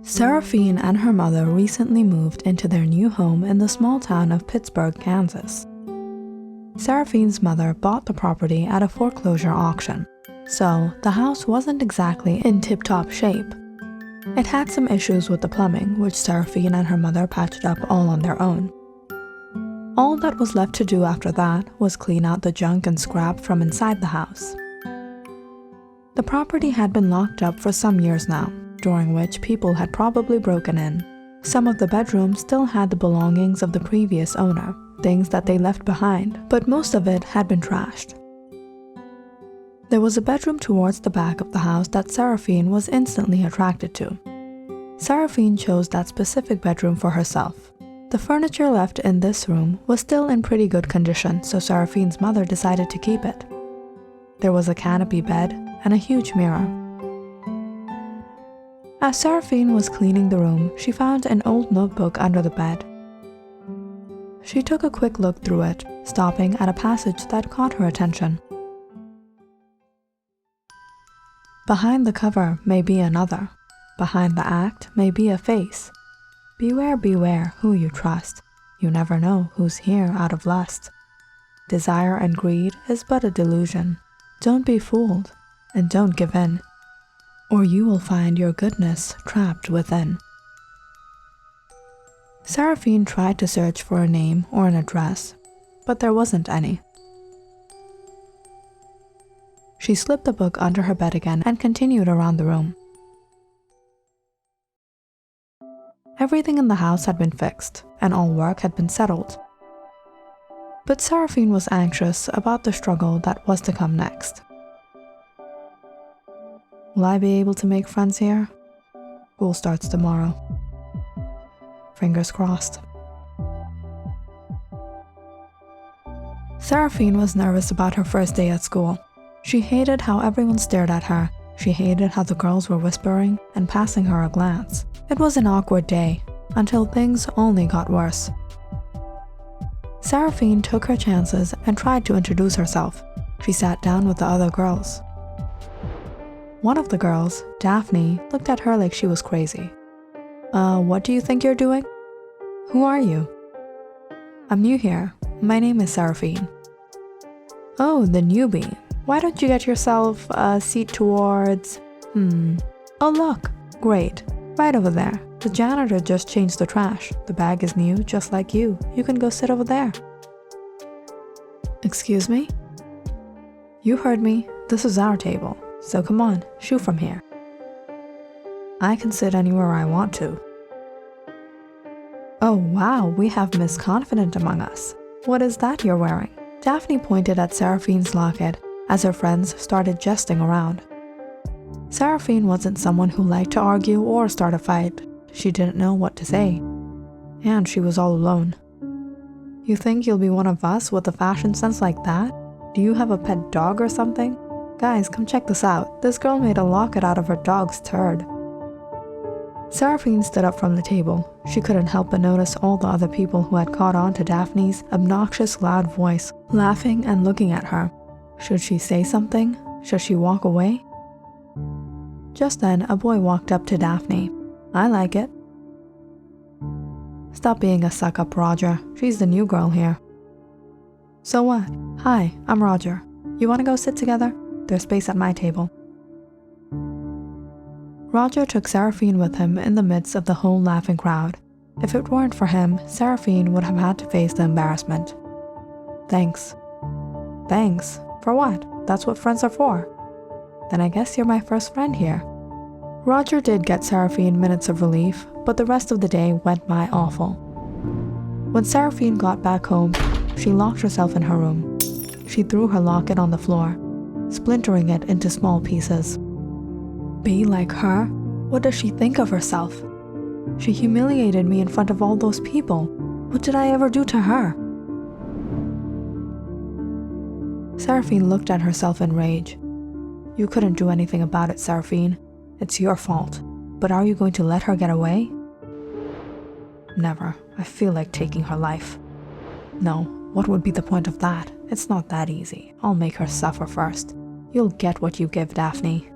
Seraphine and her mother recently moved into their new home in the small town of Pittsburgh, Kansas. Seraphine's mother bought the property at a foreclosure auction, so the house wasn't exactly in tip-top shape. It had some issues with the plumbing, which Seraphine and her mother patched up all on their own. All that was left to do after that was clean out the junk and scrap from inside the house. The property had been locked up for some years now, during which people had probably broken in. Some of the bedrooms still had the belongings of the previous owner, things that they left behind, but most of it had been trashed. There was a bedroom towards the back of the house that Seraphine was instantly attracted to. Seraphine chose that specific bedroom for herself. The furniture left in this room was still in pretty good condition, so Seraphine's mother decided to keep it. There was a canopy bed and a huge mirror. As Seraphine was cleaning the room, she found an old notebook under the bed. She took a quick look through it, stopping at a passage that caught her attention. Behind the cover may be another. Behind the act may be a face. Beware, beware who you trust. You never know who's here out of lust. Desire and greed is but a delusion. Don't be fooled, and don't give in, or you will find your goodness trapped within. Seraphine tried to search for a name or an address, but there wasn't any. She slipped the book under her bed again and continued around the room. Everything in the house had been fixed, and all work had been settled. But Seraphine was anxious about the struggle that was to come next. Will I be able to make friends here? School starts tomorrow. Fingers crossed. Seraphine was nervous about her first day at school. She hated how everyone stared at her. She hated how the girls were whispering and passing her a glance. It was an awkward day, until things only got worse. Seraphine took her chances and tried to introduce herself. She sat down with the other girls. One of the girls, Daphne, looked at her like she was crazy. What do you think you're doing? Who are you? I'm new here. My name is Seraphine. Oh, the newbie. Why don't you get yourself a seat towards… Oh look, great. Right over there. The janitor just changed the trash. The bag is new, just like you. You can go sit over there. Excuse me? You heard me. This is our table. So come on, shoo from here. I can sit anywhere I want to. Oh wow, we have Miss Confident among us. What is that you're wearing? Daphne pointed at Seraphine's locket as her friends started jesting around. Seraphine wasn't someone who liked to argue or start a fight. She didn't know what to say. And she was all alone. You think you'll be one of us with a fashion sense like that? Do you have a pet dog or something? Guys, come check this out. This girl made a locket out of her dog's turd. Seraphine stood up from the table. She couldn't help but notice all the other people who had caught on to Daphne's obnoxious loud voice, laughing and looking at her. Should she say something? Should she walk away? Just then, a boy walked up to Daphne. I like it. Stop being a suck-up, Roger. She's the new girl here. So what? Hi, I'm Roger. You want to go sit together? There's space at my table. Roger took Seraphine with him in the midst of the whole laughing crowd. If it weren't for him, Seraphine would have had to face the embarrassment. Thanks. Thanks? For what? That's what friends are for. Then I guess you're my first friend here. Roger did get Seraphine minutes of relief, but the rest of the day went by awful. When Seraphine got back home, she locked herself in her room. She threw her locket on the floor, splintering it into small pieces. Be like her? What does she think of herself? She humiliated me in front of all those people. What did I ever do to her? Seraphine looked at herself in rage. You couldn't do anything about it, Seraphine. It's your fault. But are you going to let her get away? Never. I feel like taking her life. No, what would be the point of that? It's not that easy. I'll make her suffer first. You'll get what you give, Daphne.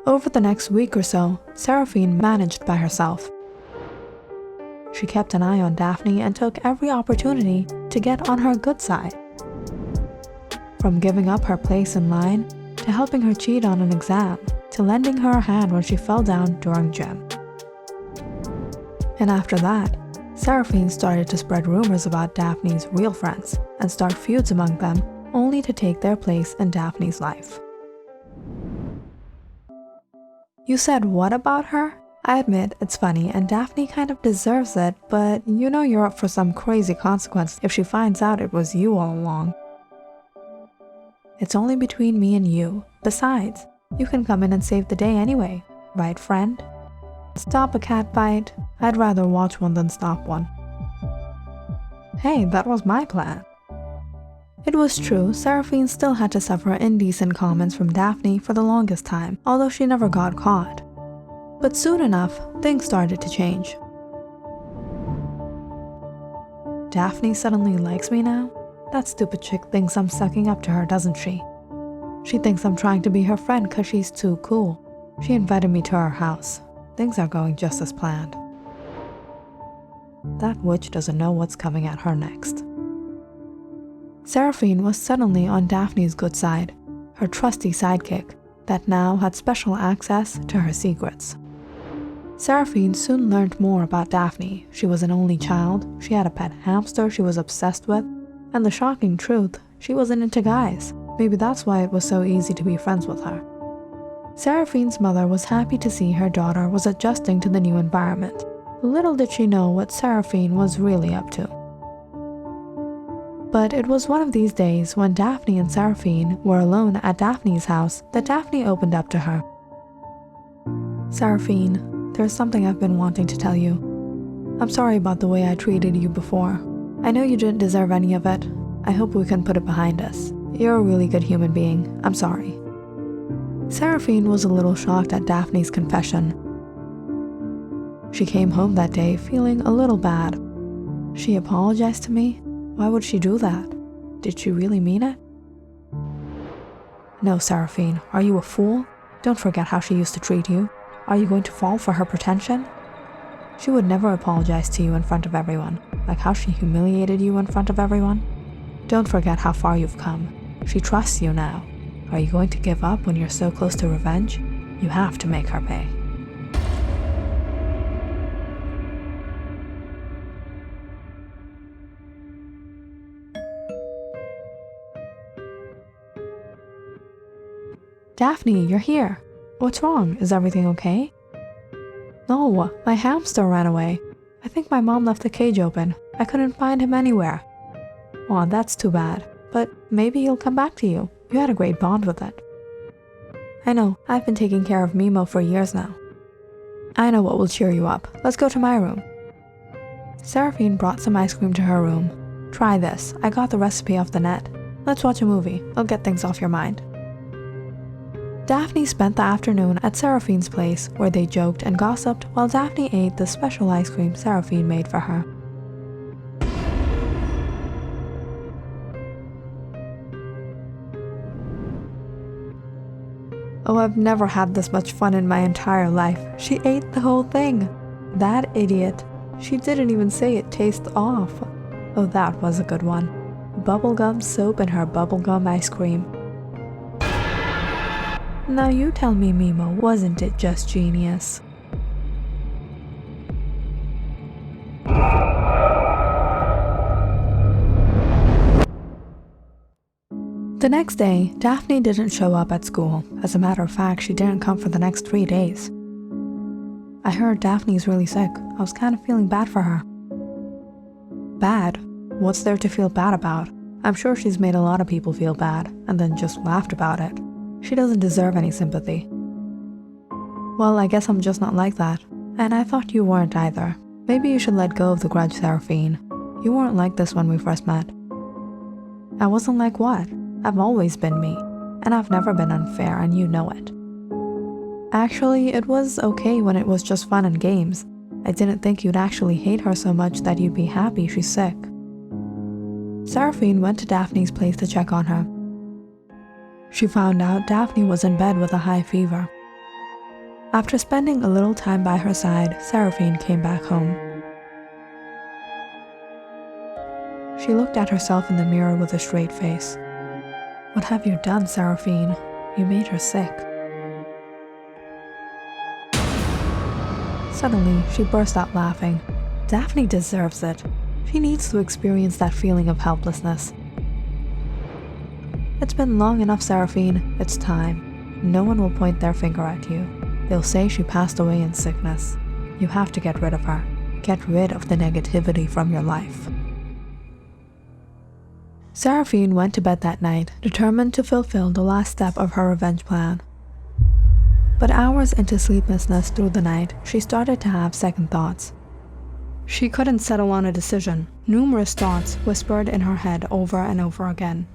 Over the next week or so, Seraphine managed by herself. She kept an eye on Daphne and took every opportunity to get on her good side. From giving up her place in line, to helping her cheat on an exam, to lending her a hand when she fell down during gym. And after that, Seraphine started to spread rumors about Daphne's real friends and start feuds among them, only to take their place in Daphne's life. You said what about her? I admit it's funny and Daphne kind of deserves it, but you know you're up for some crazy consequence if she finds out it was you all along. It's only between me and you. Besides, you can come in and save the day anyway, right, friend? Stop a cat fight? I'd rather watch one than stop one. Hey, that was my plan. It was true, Seraphine still had to suffer indecent comments from Daphne for the longest time, although she never got caught. But soon enough, things started to change. Daphne suddenly likes me now? That stupid chick thinks I'm sucking up to her, doesn't she? She thinks I'm trying to be her friend because she's too cool. She invited me to her house. Things are going just as planned. That witch doesn't know what's coming at her next. Seraphine was suddenly on Daphne's good side, her trusty sidekick that now had special access to her secrets. Seraphine soon learned more about Daphne. She was an only child, she had a pet hamster she was obsessed with, and the shocking truth, she wasn't into guys. Maybe that's why it was so easy to be friends with her. Seraphine's mother was happy to see her daughter was adjusting to the new environment. Little did she know what Seraphine was really up to. But it was one of these days when Daphne and Seraphine were alone at Daphne's house that Daphne opened up to her. Seraphine, there's something I've been wanting to tell you. I'm sorry about the way I treated you before. I know you didn't deserve any of it. I hope we can put it behind us. You're a really good human being. I'm sorry. Seraphine was a little shocked at Daphne's confession. She came home that day feeling a little bad. She apologized to me? Why would she do that? Did she really mean it? No, Seraphine, are you a fool? Don't forget how she used to treat you. Are you going to fall for her pretension? She would never apologize to you in front of everyone, like how she humiliated you in front of everyone. Don't forget how far you've come. She trusts you now. Are you going to give up when you're so close to revenge? You have to make her pay. Daphne, you're here. What's wrong? Is everything okay? No, my hamster ran away. I think my mom left the cage open. I couldn't find him anywhere. Aw, that's too bad. But maybe he'll come back to you. You had a great bond with it. I know, I've been taking care of Mimo for years now. I know what will cheer you up. Let's go to my room. Seraphine brought some ice cream to her room. Try this. I got the recipe off the net. Let's watch a movie. It'll get things off your mind. Daphne spent the afternoon at Seraphine's place where they joked and gossiped while Daphne ate the special ice cream Seraphine made for her. Oh, I've never had this much fun in my entire life. She ate the whole thing. That idiot. She didn't even say it tastes off. Oh, that was a good one. Bubblegum soap and her bubblegum ice cream. Now you tell me, Mimo, wasn't it just genius? The next day, Daphne didn't show up at school. As a matter of fact, she didn't come for the next 3 days. I heard Daphne's really sick. I was kind of feeling bad for her. Bad? What's there to feel bad about? I'm sure she's made a lot of people feel bad, and then just laughed about it. She doesn't deserve any sympathy. Well, I guess I'm just not like that. And I thought you weren't either. Maybe you should let go of the grudge, Seraphine. You weren't like this when we first met. I wasn't like what? I've always been me. And I've never been unfair, and you know it. Actually, it was okay when it was just fun and games. I didn't think you'd actually hate her so much that you'd be happy she's sick. Seraphine went to Daphne's place to check on her. She found out Daphne was in bed with a high fever. After spending a little time by her side, Seraphine came back home. She looked at herself in the mirror with a straight face. "What have you done, Seraphine? You made her sick." Suddenly, she burst out laughing. Daphne deserves it. She needs to experience that feeling of helplessness. "It's been long enough, Seraphine. It's time. No one will point their finger at you. They'll say she passed away in sickness. You have to get rid of her. Get rid of the negativity from your life." Seraphine went to bed that night, determined to fulfill the last step of her revenge plan. But hours into sleeplessness through the night, she started to have second thoughts. She couldn't settle on a decision. Numerous thoughts whispered in her head over and over again.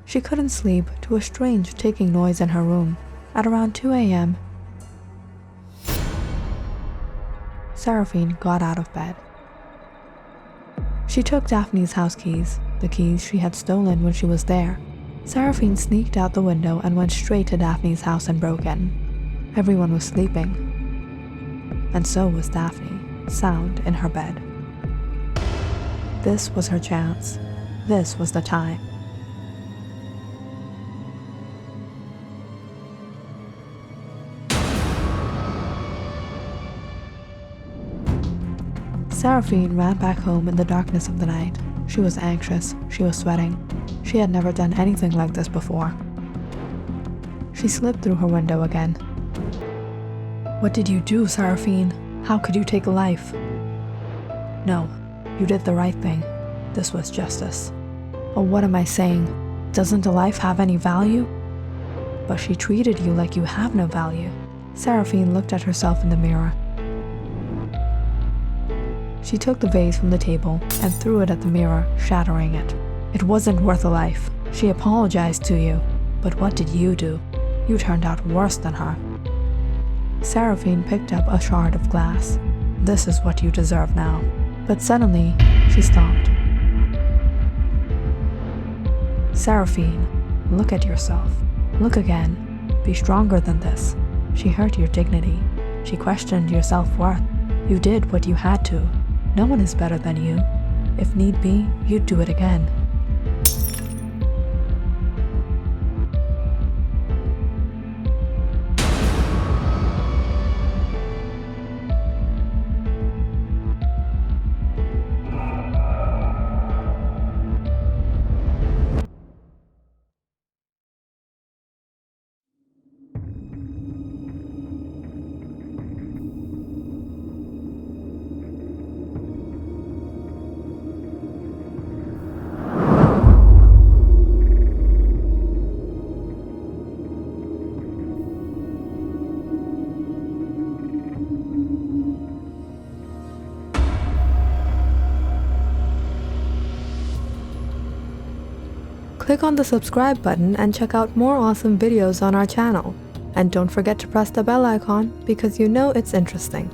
She couldn't sleep to a strange ticking noise in her room. At around 2 a.m., Seraphine got out of bed. She took Daphne's house keys, the keys she had stolen when she was there. Seraphine sneaked out the window and went straight to Daphne's house and broke in. Everyone was sleeping, and so was Daphne, sound in her bed. This was her chance. This was the time. Seraphine ran back home in the darkness of the night. She was anxious. She was sweating. She had never done anything like this before. She slipped through her window again. "What did you do, Seraphine? How could you take a life?" "No, you did the right thing. This was justice." "Oh, what am I saying? Doesn't a life have any value?" "But she treated you like you have no value." Seraphine looked at herself in the mirror. She took the vase from the table and threw it at the mirror, shattering it. "It wasn't worth a life. She apologized to you. But what did you do? You turned out worse than her." Seraphine picked up a shard of glass. "This is what you deserve now." But suddenly, she stopped. "Seraphine, look at yourself. Look again. Be stronger than this. She hurt your dignity. She questioned your self-worth. You did what you had to. No one is better than you. If need be, you'd do it again." Click on the subscribe button and check out more awesome videos on our channel. And don't forget to press the bell icon because you know it's interesting.